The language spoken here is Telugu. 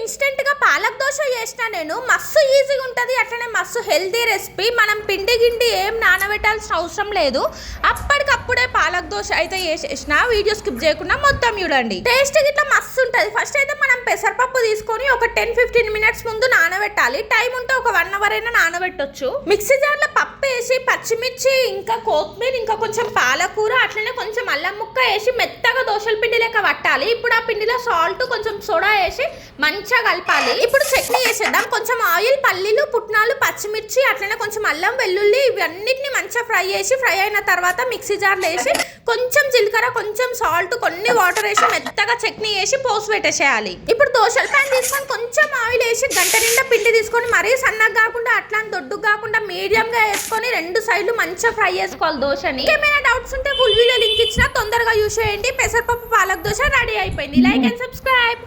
ఇన్స్టెంట్ గా పాలక్ దోశ చేసిన నేను మస్తు ఈజీగా ఉంటుంది. అట్లనే మస్తు హెల్తీ రెసిపీ. మనం పిండి గిండి ఏం నానబెట్టాల్సిన అవసరం లేదు. అప్పటికప్పుడే పాలక్ దోశ అయితే చేసేసిన. వీడియో స్కిప్ చేయకుండా మొత్తం చూడండి. టేస్ట్ గిట్లా మస్తు ఉంటుంది. ఫస్ట్ అయితే మనం పెసరపప్పు తీసుకొని ఒక 10-15 మినిట్స్ ముందు నానబెట్టాలి. టైం ఉంటే ఒక 1 అవర్ అయినా నానబెట్టొచ్చు. మిక్సీ జార్ లో పప్పు వేసి పచ్చిమిర్చి ఇంకా కొత్తిమీర ఇంకా కొంచెం పాలకూర అట్లనే కొంచెం అల్లం ముక్క వేసి మెత్తగా దోశల పిండి లెక్క పట్టాలి. ఇప్పుడు ఆ పిండిలో సాల్ట్ కొంచెం సోడా వేసి మంచిగా కలపాలి. ఇప్పుడు చట్నీ చేసేద్దాం. కొంచెం ఆయిల్, పల్లీలు, పుట్నాలు, పచ్చిమిర్చి అట్లనే కొంచెం అల్లం, వెల్లుల్లి ఇవన్నిటిని మంచిగా ఫ్రై అయిన తర్వాత మిక్సీ జార్లో వేసి కొంచెం జీలకర్ర, కొంచెం సాల్ట్, కొన్ని వాటర్ వేసి మెత్తగా చట్నీ వేసి పోసి పెట్టేసేయాలి. ఇప్పుడు దోశల ప్యాన్ తీసుకొని కొంచెం ఆయిల్ వేసి గంట నిండా పిండి తీసుకొని మరీ సన్నగా కాకుండా అట్లా దొడ్డుగా కాకుండా మీడియం గా వేసుకొని 2 సైడ్లు మంచిగా ఫ్రై చేసుకోవాలి దోశని. ఏమైనా డౌట్స్ ఉంటే ఫుల్ వీడియో లింక్ ఇచ్చినా తొందరగా యూస్ చేయండి. పెసరపప్పు పాలక్ దోశ రెడీ అయిపోయింది. Like and subscribe.